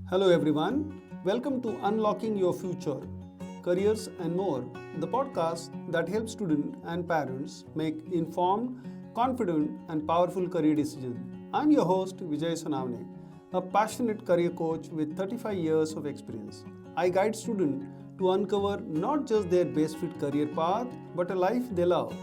Hello everyone, welcome to Unlocking Your Future, Careers and More, the podcast that helps students and parents make informed, confident and powerful career decisions. I'm your host Vijay Sanavne, a passionate career coach with 35 years of experience. I guide students to uncover not just their best fit career path, but a life they love.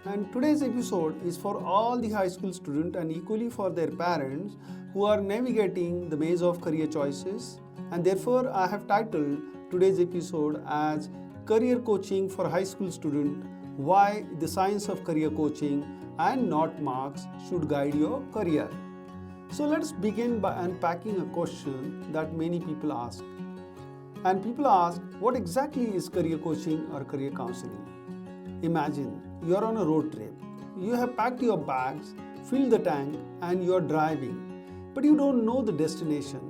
And today's episode is for all the high school students and equally for their parents who are navigating the maze of career choices. And therefore, I have titled today's episode as Career Coaching for High School Student: Why the Science of Career Coaching and Not Marks Should Guide Your Career. So let's begin by unpacking a question that many people ask. And people ask, what exactly is career coaching or career counseling? Imagine you're on a road trip. You have packed your bags, filled the tank, and you're driving, but you don't know the destination.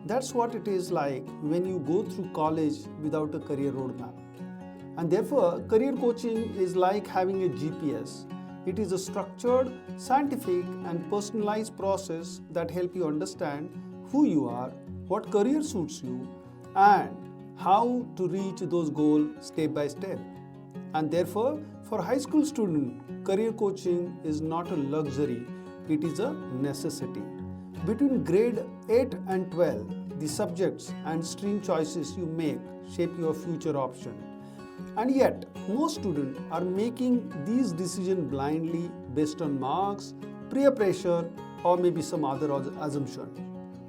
That's what it is like when you go through college without a career roadmap. And therefore, career coaching is like having a GPS. It is a structured, scientific, and personalized process that helps you understand who you are, what career suits you, and how to reach those goals step by step. And therefore, for high school students, career coaching is not a luxury, it is a necessity. Between grade 8 and 12, the subjects and stream choices you make shape your future option. And yet, most students are making these decisions blindly based on marks, peer pressure, or maybe some other assumption.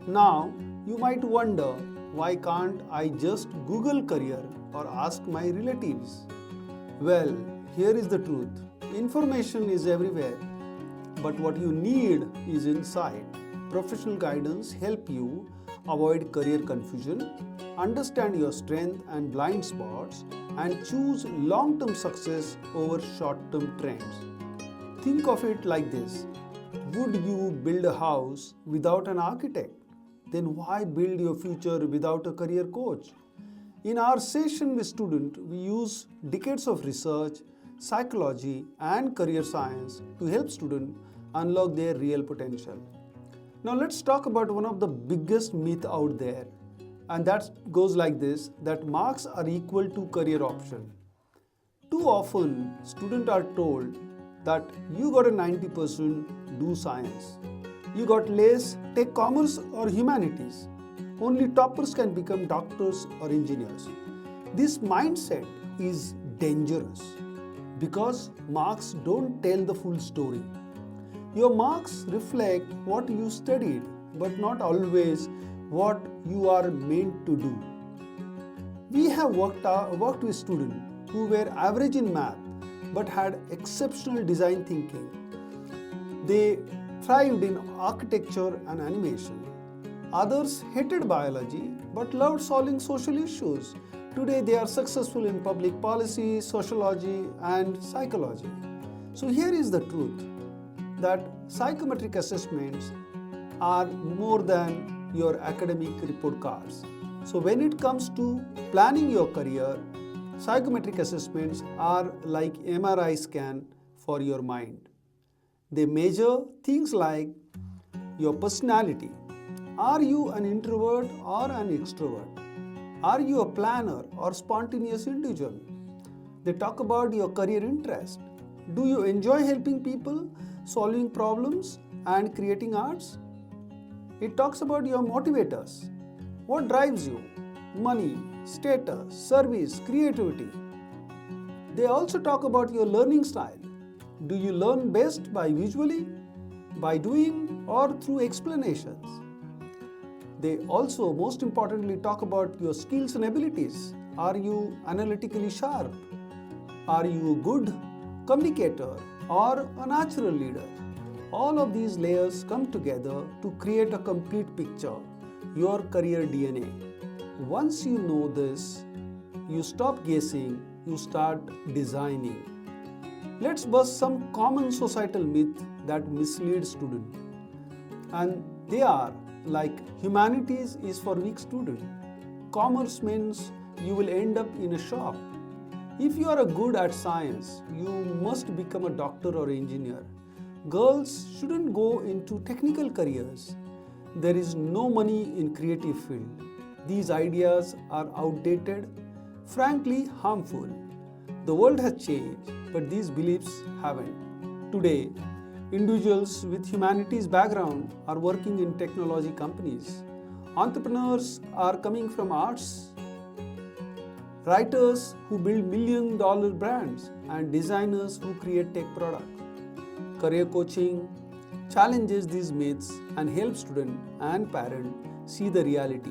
Now, you might wonder, why can't I just Google career or ask my relatives? Well, here is the truth. Information is everywhere, but what you need is insight. Professional guidance help you avoid career confusion, understand your strength and blind spots, and choose long-term success over short-term trends. Think of it like this. Would you build a house without an architect? Then why build your future without a career coach? In our session with students, we use decades of research, psychology, and career science to help students unlock their real potential. Now let's talk about one of the biggest myths out there, and that goes like this, that marks are equal to career option. Too often, students are told that you got a 90%, do science. You got less, take commerce or humanities. Only toppers can become doctors or engineers. This mindset is dangerous because marks don't tell the full story. Your marks reflect what you studied, but not always what you are meant to do. We have worked with students who were average in math but had exceptional design thinking. They thrived in architecture and animation. Others hated biology but loved solving social issues. Today they are successful in public policy, sociology, and psychology. So here is the truth, that psychometric assessments are more than your academic report cards. So when it comes to planning your career, psychometric assessments are like MRI scan for your mind. They measure things like your personality. Are you an introvert or an extrovert? Are you a planner or spontaneous individual? They talk about your career interest. Do you enjoy helping people, solving problems, and creating arts? It talks about your motivators. What drives you? Money, status, service, creativity. They also talk about your learning style. Do you learn best by visually, by doing, or through explanations? They also, most importantly, talk about your skills and abilities. Are you analytically sharp? Are you a good communicator or a natural leader? All of these layers come together to create a complete picture, your career DNA. Once you know this, you stop guessing, you start designing. Let's bust some common societal myths that mislead students. And they are like humanities is for weak students. Commerce means you will end up in a shop. If you are good at science, you must become a doctor or engineer. Girls shouldn't go into technical careers. there is no money in creative field. These ideas are outdated, frankly harmful. The world has changed, but these beliefs haven't. Today, individuals with humanities background are working in technology companies. Entrepreneurs are coming from arts, writers who build million-dollar brands, and designers who create tech products. Career coaching challenges these myths and helps students and parents see the reality.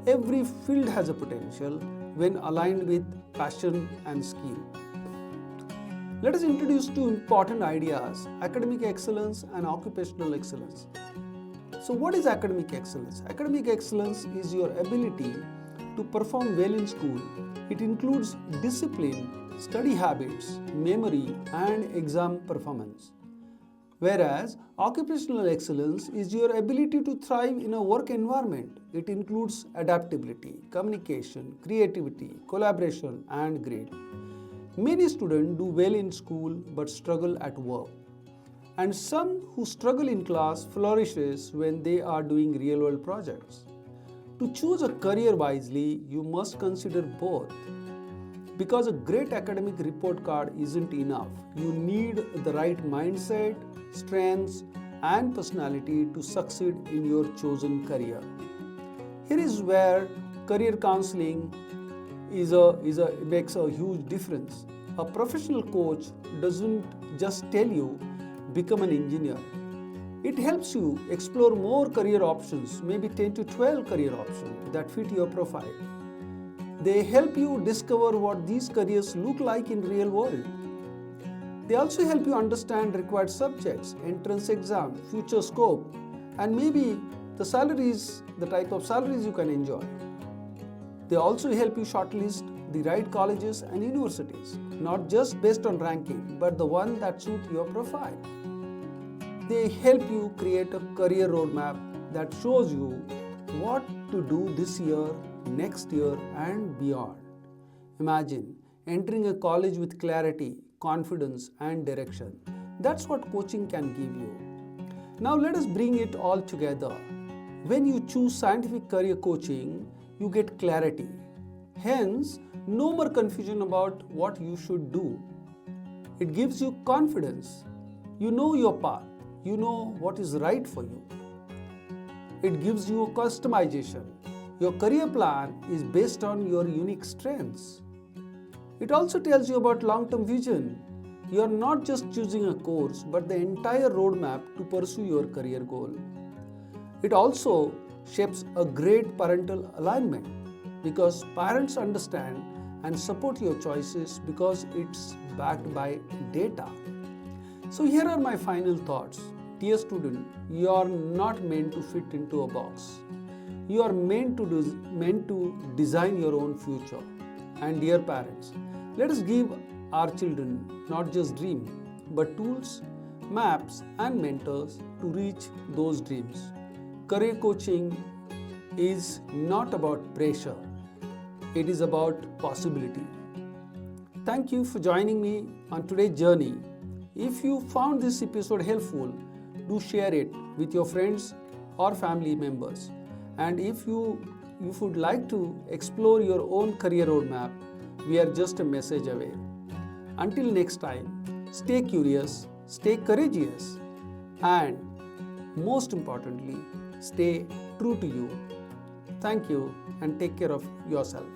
Every field has a potential when aligned with passion and skill. Let us introduce two important ideas: academic excellence and occupational excellence. So, what is academic excellence? Academic excellence is your ability to perform well in school. It includes discipline, study habits, memory, and exam performance. Whereas occupational excellence is your ability to thrive in a work environment. It includes adaptability, communication, creativity, collaboration, and grit. Many students do well in school but struggle at work. And some who struggle in class flourishes when they are doing real-world projects. To choose a career wisely, you must consider both. Because a great academic report card isn't enough. You need the right mindset, strengths, and personality to succeed in your chosen career. Here is where career counseling makes a huge difference. A professional coach doesn't just tell you become an engineer. It helps you explore more career options, maybe 10 to 12 career options that fit your profile. They help you discover what these careers look like in real world. They also help you understand required subjects, entrance exam, future scope, and maybe the type of salaries you can enjoy. They also help you shortlist the right colleges and universities, not just based on ranking, but the one that suit your profile. They help you create a career roadmap that shows you what to do this year, next year, and beyond. Imagine entering a college with clarity, confidence, and direction. That's what coaching can give you. Now let us bring it all together. When you choose scientific career coaching, you get clarity. Hence, no more confusion about what you should do. It gives you confidence. You know your path. You know what is right for you. It gives you a customization. Your career plan is based on your unique strengths. It also tells you about long-term vision. You are not just choosing a course, but the entire roadmap to pursue your career goal. It also shapes a great parental alignment because parents understand and support your choices because it's backed by data. So here are my final thoughts. Dear student, you are not meant to fit into a box. You are meant to design your own future. And dear parents, let us give our children not just dreams, but tools, maps, and mentors to reach those dreams. Career coaching is not about pressure. It is about possibility. Thank you for joining me on today's journey. If you found this episode helpful, do share it with your friends or family members. And if you would like to explore your own career roadmap, we are just a message away. Until next time, stay curious, stay courageous, and most importantly, stay true to you. Thank you and take care of yourself.